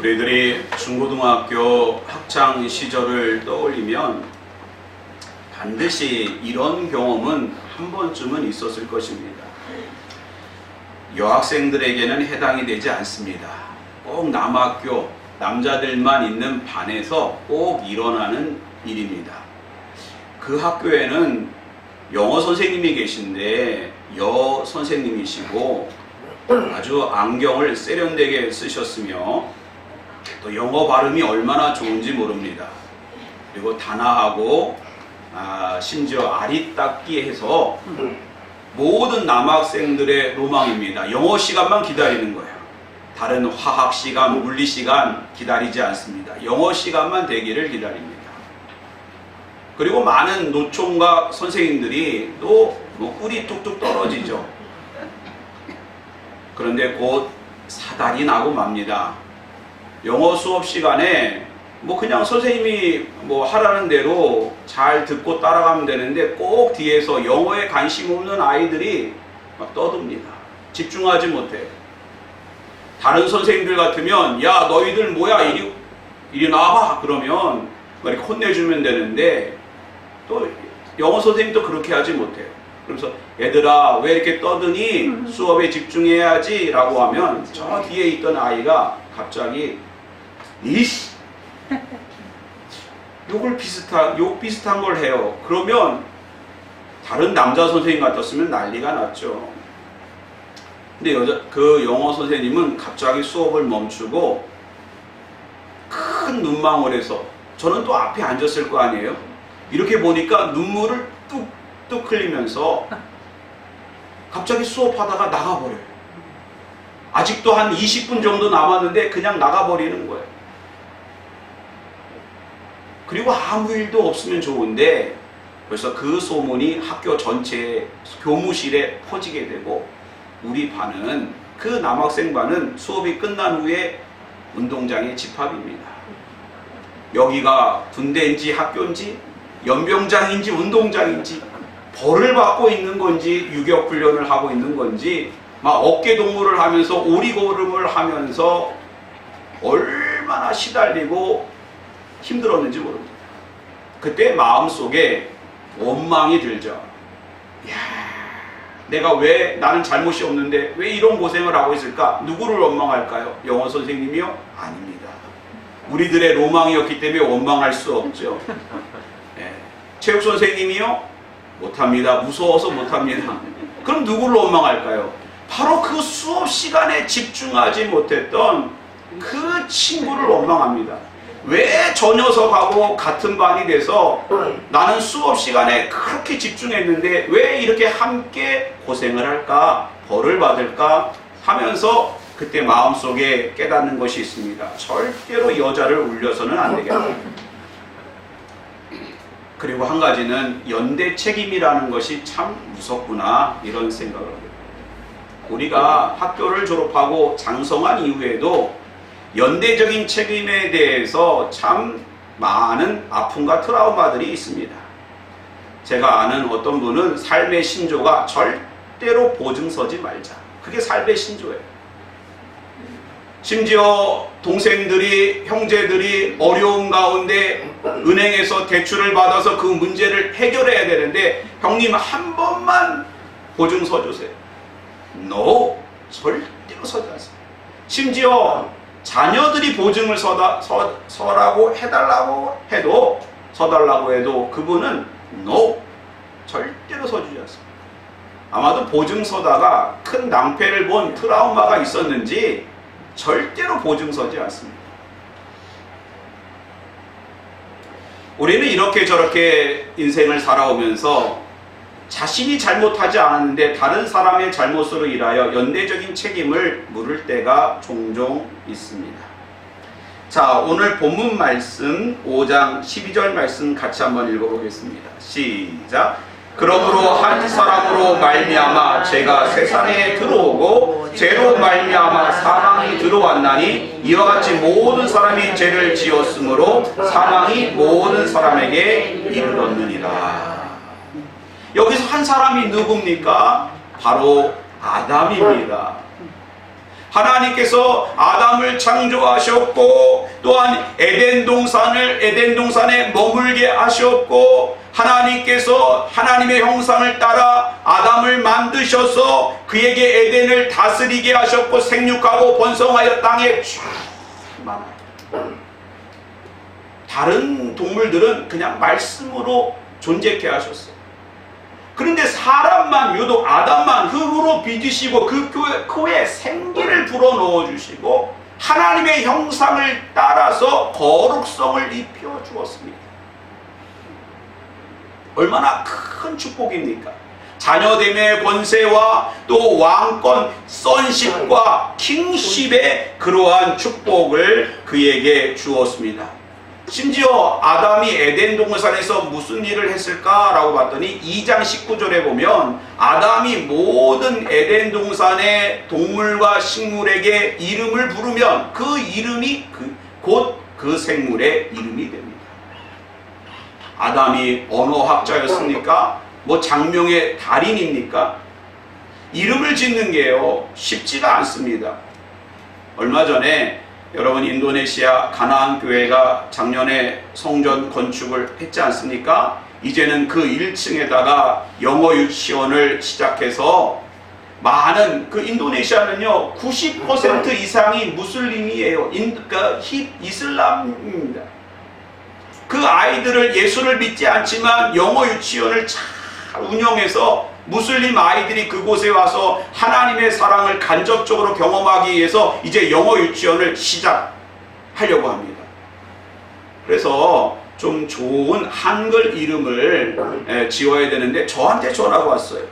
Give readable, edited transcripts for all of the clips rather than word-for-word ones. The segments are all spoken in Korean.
우리들이 중고등학교 학창 시절을 떠올리면 반드시 이런 경험은 한 번쯤은 있었을 것입니다. 여학생들에게는 해당이 되지 않습니다. 꼭 남학교 남자들만 있는 반에서 꼭 일어나는 일입니다. 그 학교에는 영어 선생님이 계신데 여 선생님이시고 아주 안경을 세련되게 쓰셨으며 또 영어 발음이 얼마나 좋은지 모릅니다. 그리고 단아하고 심지어 아리따끼 해서 모든 남학생들의 로망입니다. 영어 시간만 기다리는 거예요. 다른 화학 시간, 물리 시간 기다리지 않습니다. 영어 시간만 되기를 기다립니다. 그리고 많은 노총각 선생님들이 또 꿀이 뚝뚝 떨어지죠. 그런데 곧 사달이 나고 맙니다. 영어 수업 시간에 그냥 선생님이 하라는 대로 잘 듣고 따라가면 되는데 꼭 뒤에서 영어에 관심 없는 아이들이 막 떠듭니다. 집중하지 못해. 다른 선생님들 같으면 야 너희들 뭐야 이리 나와봐 그러면 이렇게 혼내주면 되는데 또 영어 선생님도 그렇게 하지 못해요. 그러면서 얘들아 왜 이렇게 떠드니 수업에 집중해야지 라고 하면 저 뒤에 있던 아이가 갑자기 이씨 욕 비슷한 걸 해요. 그러면 다른 남자 선생님 같았으면 난리가 났죠. 근데 그 영어 선생님은 갑자기 수업을 멈추고 큰 눈망울에서 저는 또 앞에 앉았을 거 아니에요. 이렇게 보니까 눈물을 뚝뚝 흘리면서 갑자기 수업하다가 나가버려요. 아직도 한 20분 정도 남았는데 그냥 나가버리는 거예요. 그리고 아무 일도 없으면 좋은데 벌써 그 소문이 학교 전체에 교무실에 퍼지게 되고 우리 반은 그 남학생 반은 수업이 끝난 후에 운동장에 집합입니다. 여기가 군대인지 학교인지 연병장인지 운동장인지 벌을 받고 있는 건지 유격훈련을 하고 있는 건지 막 어깨동무를 하면서 오리걸음을 하면서 얼마나 시달리고 힘들었는지 모릅니다. 그때 마음속에 원망이 들죠. 이야, 내가 왜 나는 잘못이 없는데 왜 이런 고생을 하고 있을까? 누구를 원망할까요? 영어 선생님이요? 아닙니다. 우리들의 로망이었기 때문에 원망할 수 없죠. 네. 체육 선생님이요? 못합니다. 무서워서 못합니다. 그럼 누구를 원망할까요? 바로 그 수업 시간에 집중하지 못했던 그 친구를 원망합니다. 왜 저 녀석하고 같은 반이 돼서 나는 수업 시간에 그렇게 집중했는데 왜 이렇게 함께 고생을 할까? 벌을 받을까? 하면서 그때 마음속에 깨닫는 것이 있습니다. 절대로 여자를 울려서는 안 되겠다. 그리고 한 가지는 연대 책임이라는 것이 참 무섭구나 이런 생각을 합니다. 우리가 학교를 졸업하고 장성한 이후에도 연대적인 책임에 대해서 참 많은 아픔과 트라우마들이 있습니다. 제가 아는 어떤 분은 삶의 신조가 절대로 보증 서지 말자. 그게 삶의 신조예요. 심지어 동생들이, 형제들이 어려움 가운데 은행에서 대출을 받아서 그 문제를 해결해야 되는데 형님 한 번만 보증 서주세요. No, 절대로 서지 않습니다. 심지어 자녀들이 보증을 서라고 서달라고 해도 그분은 no, 절대로 서주지 않습니다. 아마도 보증 서다가 큰 낭패를 본 트라우마가 있었는지 절대로 보증 서지 않습니다. 우리는 이렇게 저렇게 인생을 살아오면서 자신이 잘못하지 않았는데 다른 사람의 잘못으로 인하여 연대적인 책임을 물을 때가 종종 있습니다. 자, 오늘 본문 말씀 5장 12절 말씀 같이 한번 읽어보겠습니다. 시작. 그러므로 한 사람으로 말미암아 죄가 세상에 들어오고 죄로 말미암아 사망이 들어왔나니 이와 같이 모든 사람이 죄를 지었으므로 사망이 모든 사람에게 이르렀느니라. 여기서 한 사람이 누굽니까? 바로 아담입니다. 하나님께서 아담을 창조하셨고 또한 에덴 동산에 머물게 하셨고 하나님께서 하나님의 형상을 따라 아담을 만드셔서 그에게 에덴을 다스리게 하셨고 생육하고 번성하여 땅에 많아요. 다른 동물들은 그냥 말씀으로 존재케 하셨어요. 그런데 사람만, 유독 아담만 흙으로 빚으시고 그 코에 생기를 불어넣어 주시고 하나님의 형상을 따라서 거룩성을 입혀 주었습니다. 얼마나 큰 축복입니까? 자녀됨의 권세와 또 왕권, sonship과 kingship의 그러한 축복을 그에게 주었습니다. 심지어 아담이 에덴 동산에서 무슨 일을 했을까라고 봤더니 2장 19절에 보면 아담이 모든 에덴 동산의 동물과 식물에게 이름을 부르면 그 이름이 곧 그 생물의 이름이 됩니다. 아담이 언어학자였습니까? 뭐 장명의 달인입니까? 이름을 짓는 게요 쉽지가 않습니다. 얼마 전에 여러분 인도네시아 가나안 교회가 작년에 성전 건축을 했지 않습니까? 이제는 그 1층에다가 영어 유치원을 시작해서 많은 그 인도네시아는요 90% 이상이 무슬림이에요. 그러니까 이슬람입니다. 그 아이들을 예수를 믿지 않지만 영어 유치원을 잘 운영해서 무슬림 아이들이 그곳에 와서 하나님의 사랑을 간접적으로 경험하기 위해서 이제 영어 유치원을 시작하려고 합니다. 그래서 좀 좋은 한글 이름을 지어야 되는데 저한테 전화가 왔어요.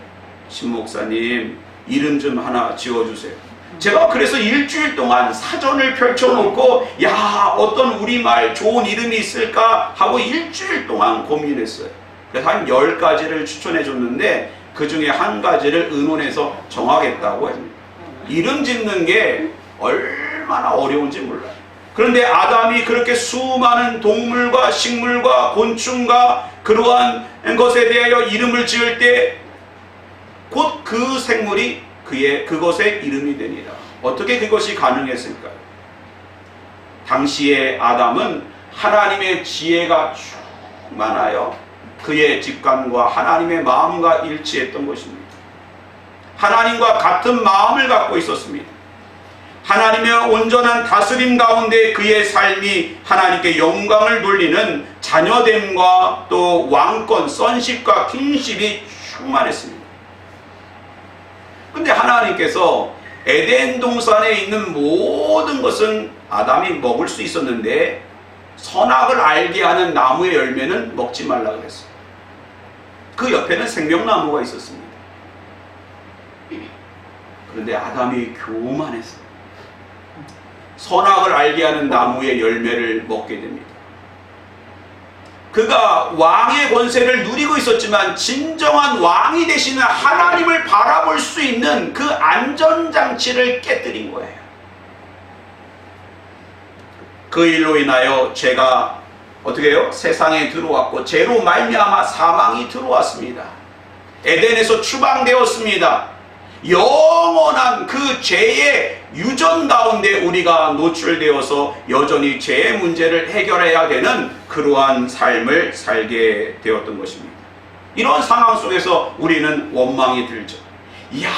신 목사님 이름 좀 하나 지어주세요. 제가 그래서 일주일 동안 사전을 펼쳐놓고 야 어떤 우리말 좋은 이름이 있을까 하고 일주일 동안 고민했어요. 그래서 한 10가지를 추천해 줬는데 그 중에 한 가지를 의논해서 정하겠다고 했습니다. 이름 짓는 게 얼마나 어려운지 몰라요. 그런데 아담이 그렇게 수많은 동물과 식물과 곤충과 그러한 것에 대하여 이름을 지을 때 곧 그 생물이 그것의 이름이 되니라. 어떻게 그것이 가능했을까요? 당시에 아담은 하나님의 지혜가 충만하여 그의 직관과 하나님의 마음과 일치했던 것입니다. 하나님과 같은 마음을 갖고 있었습니다. 하나님의 온전한 다스림 가운데 그의 삶이 하나님께 영광을 돌리는 자녀됨과 또 왕권, sonship과 kingship이 충만했습니다. 근데 하나님께서 에덴 동산에 있는 모든 것은 아담이 먹을 수 있었는데 선악을 알게 하는 나무의 열매는 먹지 말라 그랬어요. 그 옆에는 생명나무가 있었습니다. 그런데 아담이 교만했어요. 선악을 알게 하는 나무의 열매를 먹게 됩니다. 그가 왕의 권세를 누리고 있었지만 진정한 왕이 되시는 하나님을 바라볼 수 있는 그 안전장치를 깨뜨린 거예요. 그 일로 인하여 죄가 어떻게 해요? 세상에 들어왔고 죄로 말미암아 사망이 들어왔습니다. 에덴에서 추방되었습니다. 영원한 그 죄의 유전 가운데 우리가 노출되어서 여전히 죄의 문제를 해결해야 되는 그러한 삶을 살게 되었던 것입니다. 이런 상황 속에서 우리는 원망이 들죠. 이야,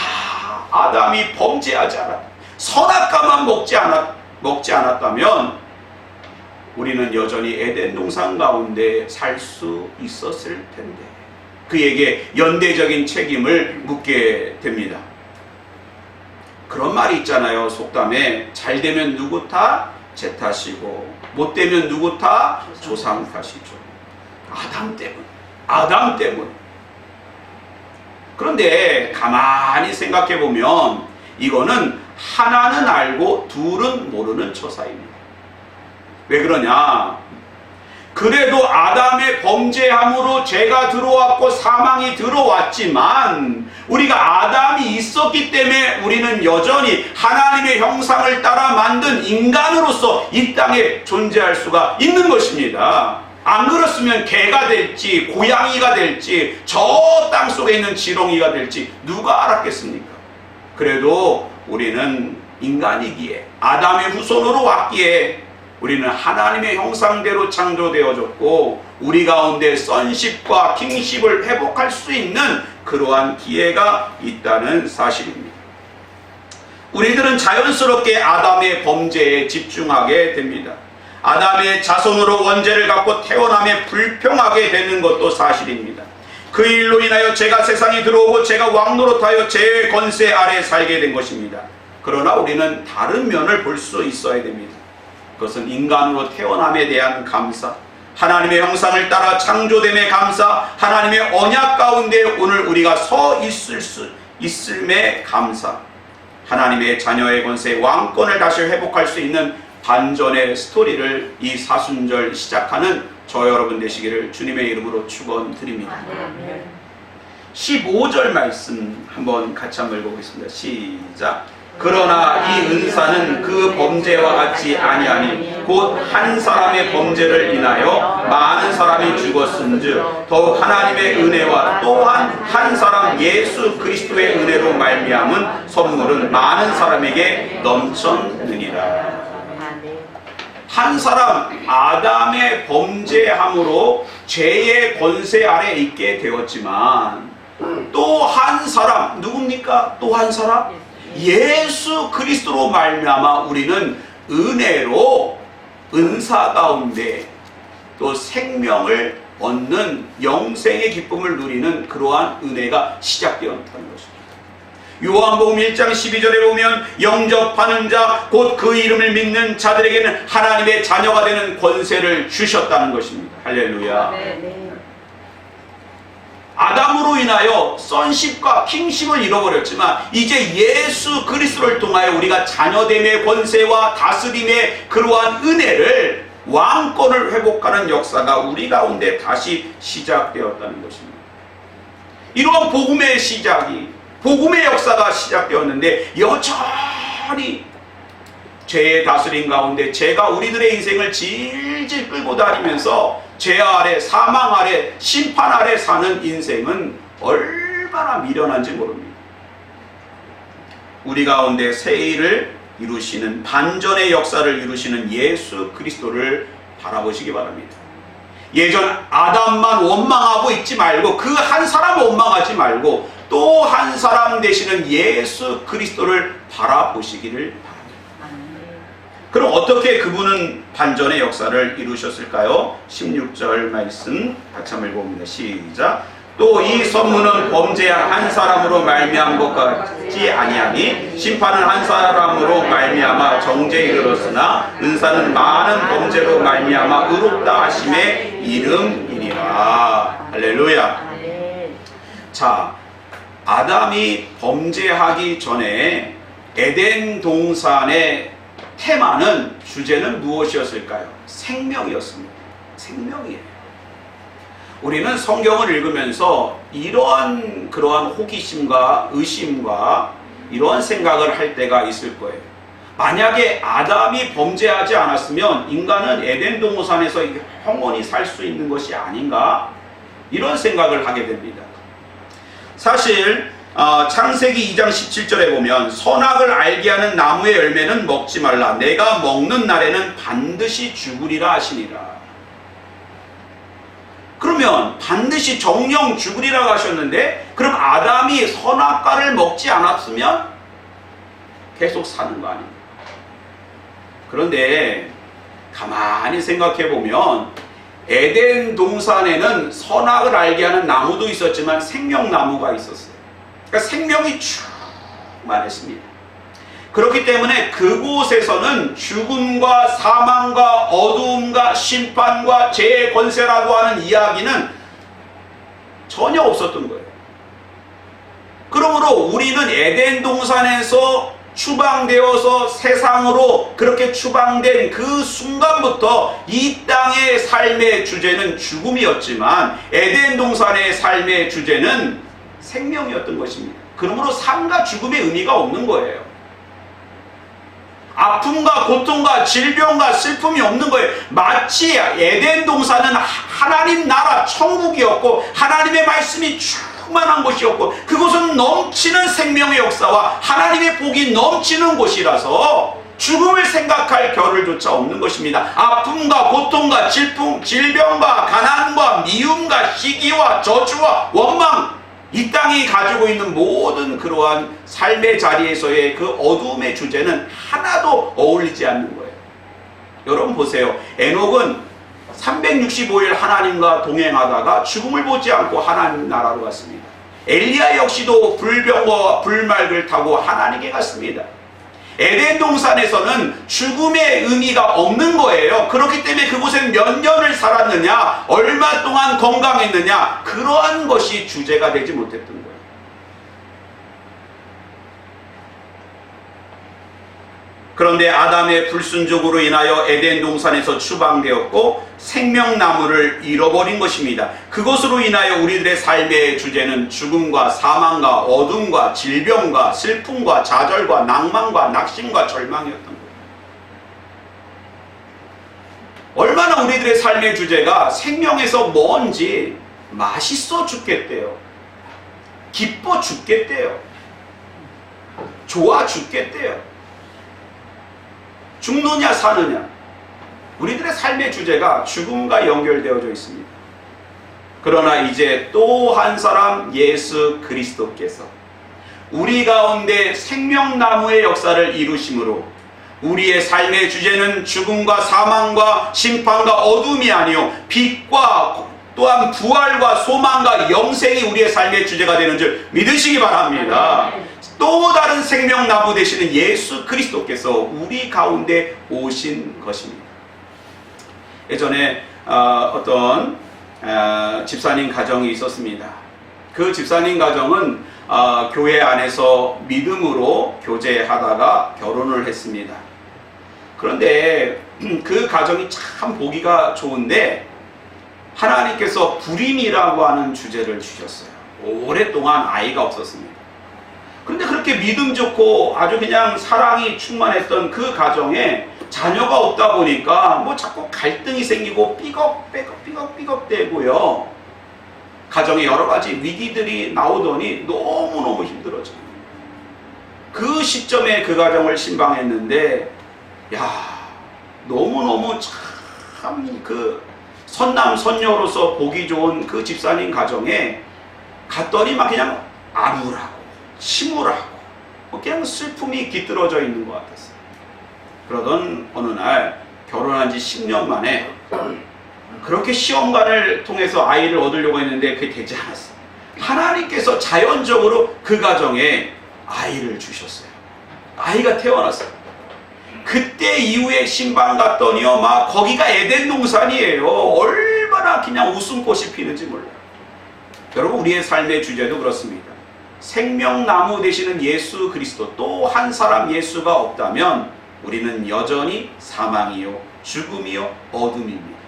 아담이 범죄하지 않았다. 선악과만 먹지 않았다면 우리는 여전히 에덴 동산 가운데 살 수 있었을 텐데 그에게 연대적인 책임을 묻게 됩니다. 그런 말이 있잖아요. 속담에 잘 되면 누구 탓? 제 탓이고 못 되면 누구 탓? 조상 탓이죠. 아담 때문. 그런데 가만히 생각해 보면 이거는 하나는 알고 둘은 모르는 처사입니다. 왜 그러냐? 그래도 아담의 범죄함으로 죄가 들어왔고 사망이 들어왔지만 우리가 아담이 있었기 때문에 우리는 여전히 하나님의 형상을 따라 만든 인간으로서 이 땅에 존재할 수가 있는 것입니다. 안 그렇으면 개가 될지 고양이가 될지 저 땅속에 있는 지렁이가 될지 누가 알았겠습니까? 그래도 우리는 인간이기에 아담의 후손으로 왔기에 우리는 하나님의 형상대로 창조되어졌고 우리 가운데 sonship과 kingship을 회복할 수 있는 그러한 기회가 있다는 사실입니다. 우리들은 자연스럽게 아담의 범죄에 집중하게 됩니다. 아담의 자손으로 원죄를 갖고 태어남에 불평하게 되는 것도 사실입니다. 그 일로 인하여 죄가 세상에 들어오고 죄가 왕노릇하여 죄의 권세 아래 살게 된 것입니다. 그러나 우리는 다른 면을 볼 수 있어야 됩니다. 그것은 인간으로 태어남에 대한 감사, 하나님의 형상을 따라 창조됨의 감사, 하나님의 언약 가운데 오늘 우리가 서 있음에 감사, 하나님의 자녀의 권세, 왕권을 다시 회복할 수 있는 반전의 스토리를 이 사순절 시작하는 저 여러분 되시기를 주님의 이름으로 축원드립니다. 15절 말씀 한번 같이 한번 읽어보겠습니다. 시작. 그러나 이 은사는 그 범죄와 같지 아니하니 곧 한 사람의 범죄를 인하여 많은 사람이 죽었은즉 더욱 하나님의 은혜와 또한 한 사람 예수 그리스도의 은혜로 말미암은 선물은 많은 사람에게 넘쳤느니라. 한 사람 아담의 범죄함으로 죄의 권세 아래 있게 되었지만 또 한 사람 누굽니까? 또 한 사람? 예수 그리스도로 말미암아 우리는 은혜로 은사 가운데 또 생명을 얻는 영생의 기쁨을 누리는 그러한 은혜가 시작되었다는 것입니다. 요한복음 1장 12절에 보면 영접하는 자 곧 그 이름을 믿는 자들에게는 하나님의 자녀가 되는 권세를 주셨다는 것입니다. 할렐루야. 아담으로 인하여 sonship과 kingship을 잃어버렸지만 이제 예수 그리스도를 통하여 우리가 자녀됨의 권세와 다스림의 그러한 은혜를 왕권을 회복하는 역사가 우리 가운데 다시 시작되었다는 것입니다. 이러한 복음의 시작이 복음의 역사가 시작되었는데 여전히 죄의 다스림 가운데 죄가 우리들의 인생을 질질 끌고 다니면서 죄 아래 사망 아래 심판 아래 사는 인생은 얼마나 미련한지 모릅니다. 우리 가운데 새 일을 이루시는 반전의 역사를 이루시는 예수 그리스도를 바라보시기 바랍니다. 예전 아담만 원망하고 있지 말고 그 한 사람 원망하지 말고 또 한 사람 되시는 예수 그리스도를 바라보시기를 바랍니다. 그럼 어떻게 그분은 반전의 역사를 이루셨을까요? 16절 말씀 같이 한번 읽어봅니다. 시작. 또 이 선문은 범죄한 한 사람으로 말미암은 것 같지 아니하니 심판은 한 사람으로 말미암아 정죄에 이르렀으나 은사는 많은 범죄로 말미암아 의롭다 하심의 이름이니라. 할렐루야. 자, 아담이 범죄하기 전에 에덴 동산의 테마는 주제는 무엇이었을까요? 생명이었습니다. 생명이에요. 우리는 성경을 읽으면서 이러한 그러한 호기심과 의심과 이러한 생각을 할 때가 있을 거예요. 만약에 아담이 범죄하지 않았으면 인간은 에덴 동산에서 영원히 살 수 있는 것이 아닌가? 이런 생각을 하게 됩니다. 사실 창세기 2장 17절에 보면 선악을 알게 하는 나무의 열매는 먹지 말라. 내가 먹는 날에는 반드시 죽으리라 하시니라. 그러면 반드시 정령 죽으리라고 하셨는데 그럼 아담이 선악과를 먹지 않았으면 계속 사는 거 아닙니까? 그런데 가만히 생각해 보면 에덴 동산에는 선악을 알게 하는 나무도 있었지만 생명나무가 있었어요. 그러니까 생명이 충만했습니다. 그렇기 때문에 그곳에서는 죽음과 사망과 어두움과 심판과 죄의 권세라고 하는 이야기는 전혀 없었던 거예요. 그러므로 우리는 에덴 동산에서 추방되어서 세상으로 그렇게 추방된 그 순간부터 이 땅의 삶의 주제는 죽음이었지만 에덴 동산의 삶의 주제는 생명이었던 것입니다. 그러므로 삶과 죽음의 의미가 없는 거예요. 아픔과 고통과 질병과 슬픔이 없는 거예요. 마치 에덴 동산은 하나님 나라 천국이었고 하나님의 말씀이 충만한 곳이었고 그곳은 넘치는 생명의 역사와 하나님의 복이 넘치는 곳이라서 죽음을 생각할 겨를조차 없는 것입니다. 아픔과 고통과 질병과 가난과 미움과 시기와 저주와 원망, 이 땅이 가지고 있는 모든 그러한 삶의 자리에서의 그 어두움의 주제는 하나도 어울리지 않는 거예요. 여러분 보세요. 에녹은 365일 하나님과 동행하다가 죽음을 보지 않고 하나님 나라로 갔습니다. 엘리야 역시도 불병과 불말을 타고 하나님께 갔습니다. 에덴 동산에서는 죽음의 의미가 없는 거예요. 그렇기 때문에 그곳에 몇 년을 살았느냐, 얼마 동안 건강했느냐, 그러한 것이 주제가 되지 못했던 거예요. 그런데 아담의 불순종으로 인하여 에덴 동산에서 추방되었고 생명나무를 잃어버린 것입니다. 그것으로 인하여 우리들의 삶의 주제는 죽음과 사망과 어둠과 질병과 슬픔과 좌절과 낭만과 낙심과 절망이었던 거예요. 얼마나 우리들의 삶의 주제가 생명에서 뭔지 맛있어 죽겠대요. 기뻐 죽겠대요. 좋아 죽겠대요. 죽느냐 사느냐, 우리들의 삶의 주제가 죽음과 연결되어져 있습니다. 그러나 이제 또 한 사람 예수 그리스도께서 우리 가운데 생명나무의 역사를 이루심으로 우리의 삶의 주제는 죽음과 사망과 심판과 어둠이 아니요 빛과 또한 부활과 소망과 영생이 우리의 삶의 주제가 되는 줄 믿으시기 바랍니다. 또 다른 생명나무 되시는 예수 그리스도께서 우리 가운데 오신 것입니다. 예전에 어떤 집사님 가정이 있었습니다. 그 집사님 가정은 교회 안에서 믿음으로 교제하다가 결혼을 했습니다. 그런데 그 가정이 참 보기가 좋은데 하나님께서 불임이라고 하는 주제를 주셨어요. 오랫동안 아이가 없었습니다. 그런데 그렇게 믿음 좋고 아주 그냥 사랑이 충만했던 그 가정에 자녀가 없다 보니까 뭐 자꾸 갈등이 생기고 삐걱대고요. 가정에 여러 가지 위기들이 나오더니 너무너무 힘들어져요. 그 시점에 그 가정을 신방했는데 너무너무 참 그 선남 선녀로서 보기 좋은 그 집사님 가정에 갔더니 막 그냥 암울하고 침울하고 그냥 슬픔이 깃들어져 있는 것 같았어요. 그러던 어느 날 결혼한 지 10년 만에 그렇게 시험관을 통해서 아이를 얻으려고 했는데 그게 되지 않았어요. 하나님께서 자연적으로 그 가정에 아이를 주셨어요. 아이가 태어났어요. 그때 이후에 신방 갔더니요, 막 거기가 에덴 동산이에요. 얼마나 그냥 웃음꽃이 피는지 몰라요. 여러분, 우리의 삶의 주제도 그렇습니다. 생명나무 되시는 예수 그리스도, 또 한 사람 예수가 없다면 우리는 여전히 사망이요, 죽음이요, 어둠입니다.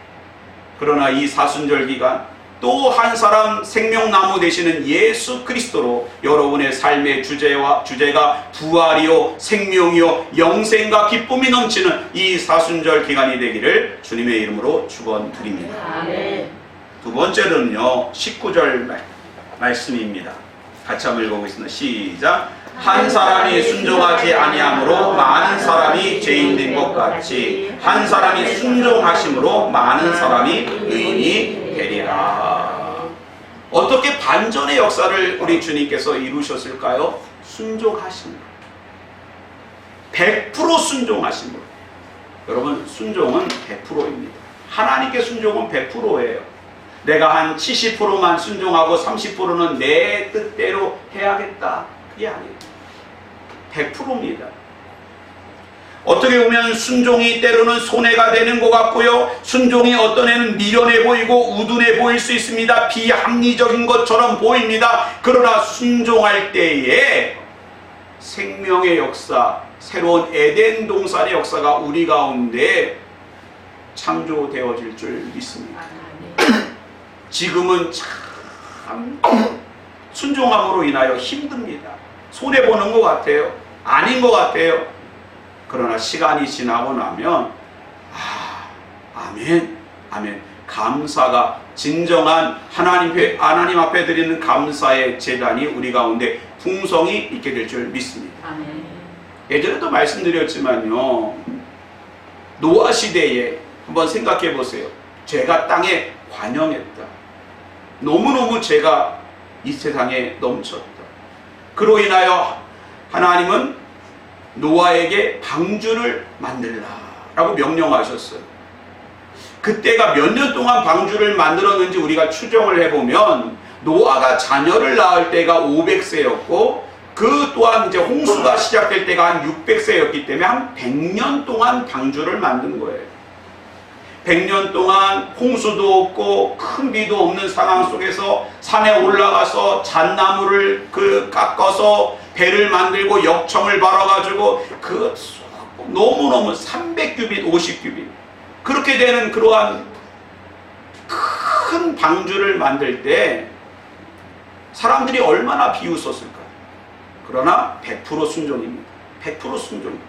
그러나 이 사순절 기간 또 한 사람 생명나무 되시는 예수 그리스도로 여러분의 삶의 주제가 부활이요, 생명이요, 영생과 기쁨이 넘치는 이 사순절 기간이 되기를 주님의 이름으로 축원드립니다. 아멘. 두 번째로는요, 19절 말씀입니다. 같이 한번 읽어보겠습니다. 시작. 한 사람이 순종하지 아니함으로 많은 사람이 죄인 된 것 같이 한 사람이 순종하심으로 많은 사람이 의인이 되리라. 어떻게 반전의 역사를 우리 주님께서 이루셨을까요? 순종하심으로, 100% 순종하심으로. 여러분, 순종은 100%입니다. 하나님께 순종은 100%예요. 내가 한 70%만 순종하고 30%는 내 뜻대로 해야겠다, 그게 아니에요. 100%입니다. 어떻게 보면 순종이 때로는 손해가 되는 것 같고요, 순종이 어떤 애는 미련해 보이고 우둔해 보일 수 있습니다. 비합리적인 것처럼 보입니다. 그러나 순종할 때에 생명의 역사, 새로운 에덴 동산의 역사가 우리 가운데 창조되어질 줄 믿습니다. 지금은 참 순종함으로 인하여 힘듭니다. 손해보는 것 같아요. 아닌 것 같아요. 그러나 시간이 지나고 나면 아멘, 아멘, 감사가 진정한 하나님 앞에 드리는 감사의 제단이 우리 가운데 풍성히 있게 될 줄 믿습니다. 아멘. 예전에도 말씀드렸지만요, 노아 시대에 한번 생각해 보세요. 죄가 땅에 관영했다. 너무너무 죄가 이 세상에 넘쳤다. 그로 인하여 하나님은 노아에게 방주를 만들라라고 명령하셨어요. 그때가 몇 년 동안 방주를 만들었는지 우리가 추정을 해보면 노아가 자녀를 낳을 때가 500세였고 그 또한 이제 홍수가 시작될 때가 한 600세였기 때문에 한 100년 동안 방주를 만든 거예요. 100년 동안 홍수도 없고 큰 비도 없는 상황 속에서 산에 올라가서 잣나무를 깎아서 배를 만들고 역청을 발아가지고 그 너무너무 300규빗, 50규빗 그렇게 되는 그러한 큰 방주를 만들 때 사람들이 얼마나 비웃었을까. 그러나 100% 순종입니다. 100% 순종입니다.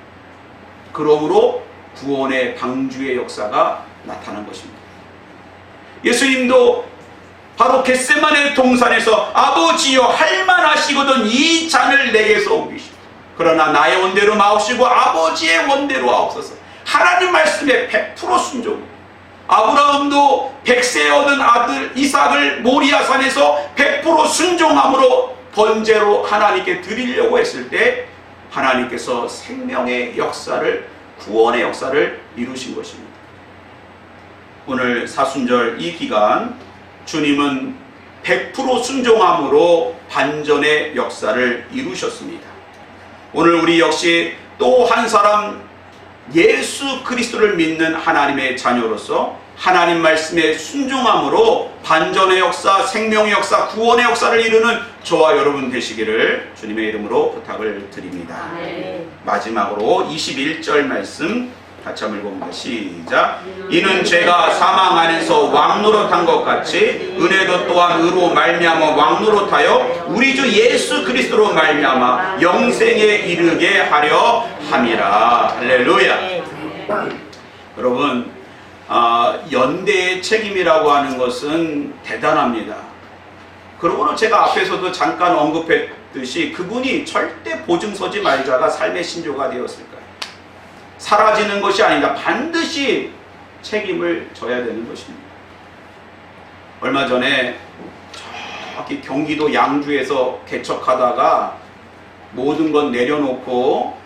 그러므로 구원의 방주의 역사가 나타난 것입니다. 예수님도 바로 겟세마네 동산에서 아버지여 할만하시거든 이 잔을 내게서 옮기시오. 그러나 나의 원대로 마옵시고 아버지의 원대로 하옵소서. 하나님 말씀에 100% 순종. 아브라함도 100세 얻은 아들 이삭을 모리아산에서 100% 순종함으로 번제로 하나님께 드리려고 했을 때 하나님께서 생명의 역사를, 구원의 역사를 이루신 것입니다. 오늘 사순절 이 기간 주님은 100% 순종함으로 반전의 역사를 이루셨습니다. 오늘 우리 역시 또 한 사람 예수 그리스도를 믿는 하나님의 자녀로서 하나님 말씀에 순종함으로 반전의 역사, 생명의 역사, 구원의 역사를 이루는 저와 여러분 되시기를 주님의 이름으로 부탁을 드립니다. 네. 마지막으로 21절 말씀 같이 한번 읽어봅니다. 시작. 이는 죄가 사망 안에서 왕노릇한 것 같이 은혜도 또한 의로 말미암아 왕노릇하여 우리 주 예수 그리스도로 말미암아 영생에 이르게 하려 함이라. 할렐루야. 여러분, 연대의 책임이라고 하는 것은 대단합니다. 그러므로 제가 앞에서도 잠깐 언급했듯이 그분이 절대 보증 서지 말자가 삶의 신조가 되었을까요? 사라지는 것이 아니다. 반드시 책임을 져야 되는 것입니다. 얼마 전에 저기 경기도 양주에서 개척하다가 모든 건 내려놓고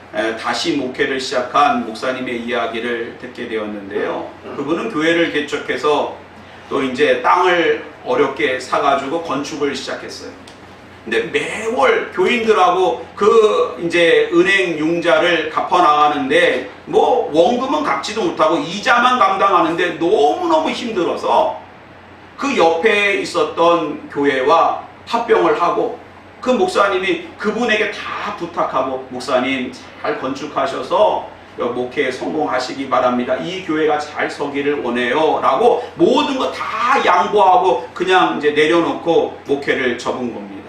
다시 목회를 시작한 목사님의 이야기를 듣게 되었는데요. 그분은 교회를 개척해서 또 이제 땅을 어렵게 사가지고 건축을 시작했어요. 근데 매월 교인들하고 그 이제 은행 융자를 갚아 나가는데 뭐 원금은 갚지도 못하고 이자만 감당하는데 너무너무 힘들어서 그 옆에 있었던 교회와 합병을 하고 그 목사님이 그분에게 다 부탁하고 목사님 잘 건축하셔서 목회에 성공하시기 바랍니다. 이 교회가 잘 서기를 원해요. 라고 모든 거 다 양보하고 그냥 이제 내려놓고 목회를 접은 겁니다.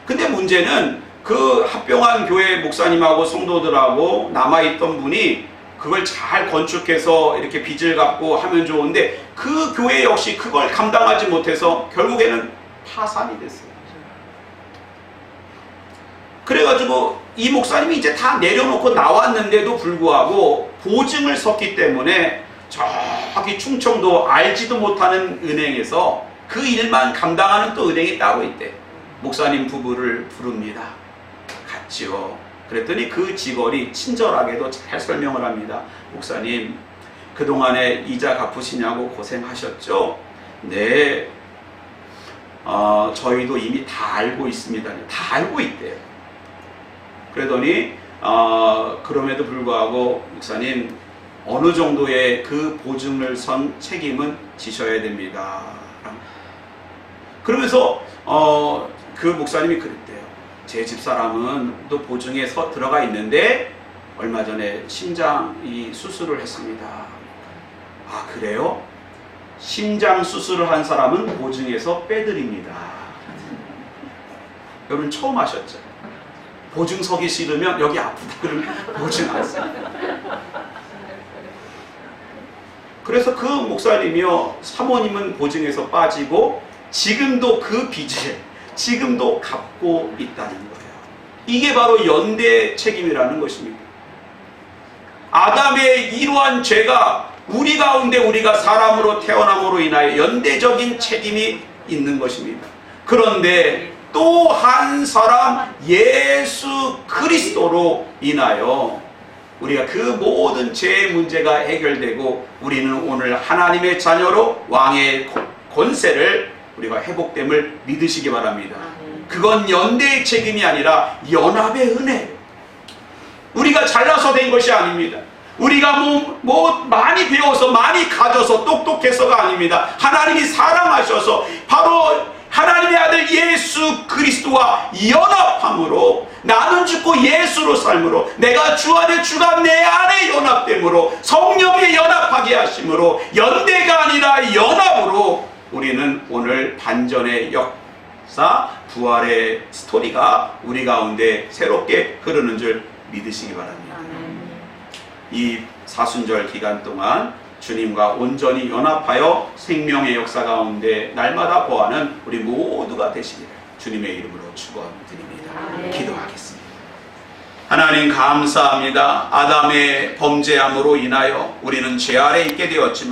근데 문제는 그 합병한 교회 목사님하고 성도들하고 남아있던 분이 그걸 잘 건축해서 이렇게 빚을 갚고 하면 좋은데 그 교회 역시 그걸 감당하지 못해서 결국에는 파산이 됐어요. 그래가지고 이 목사님이 이제 다 내려놓고 나왔는데도 불구하고 보증을 섰기 때문에 저기 충청도 알지도 못하는 은행에서 그 일만 감당하는 또 은행이 따로 있대. 목사님 부부를 부릅니다. 갔지요. 그랬더니 그 직원이 친절하게도 잘 설명을 합니다. 목사님, 그동안에 이자 갚으시냐고 고생하셨죠? 네. 저희도 이미 다 알고 있습니다. 다 알고 있대요. 그러더니 그럼에도 불구하고 목사님 어느 정도의 그 보증을 선 책임은 지셔야 됩니다. 그러면서 그 목사님이 그랬대요. 제 집사람은 또 보증에 들어가 있는데 얼마 전에 심장 수술을 했습니다. 아, 그래요? 심장 수술을 한 사람은 보증에서 빼드립니다. 여러분 처음 하셨죠? 보증 서기 싫으면 여기 아프다 그러면 보증 안 씁니다. 그래서 그 목사님이요, 사모님은 보증에서 빠지고 지금도 그 빚을 지금도 갚고 있다는 거예요. 이게 바로 연대 책임이라는 것입니다. 아담의 이러한 죄가 우리 가운데 우리가 사람으로 태어남으로 인하여 연대적인 책임이 있는 것입니다. 그런데 또 한 사람 예수 그리스도로 인하여 우리가 그 모든 죄의 문제가 해결되고 우리는 오늘 하나님의 자녀로 왕의 권세를 우리가 회복됨을 믿으시기 바랍니다. 그건 연대의 책임이 아니라 연합의 은혜예요. 우리가 잘나서 된 것이 아닙니다. 우리가 뭐 많이 배워서 많이 가져서 똑똑해서가 아닙니다. 하나님이 사랑하셔서 바로 하나님의 아들 예수 그리스도와 연합함으로, 나는 죽고 예수로 삶으로, 내가 주 안에 주가 내 안에 연합됨으로, 성령에 연합하게 하심으로, 연대가 아니라 연합으로 우리는 오늘 반전의 역사, 부활의 스토리가 우리 가운데 새롭게 흐르는 줄 믿으시기 바랍니다. 이 사순절 기간 동안 주님과 온전히 연합하여 생명의 역사 가운데 날마다 거하는 우리 모두가 되시기를 주님의 이름으로 축원드립니다. 기도하겠습니다. 하나님 감사합니다. 아담의 범죄함으로 인하여 우리는 죄 아래 있게 되었지만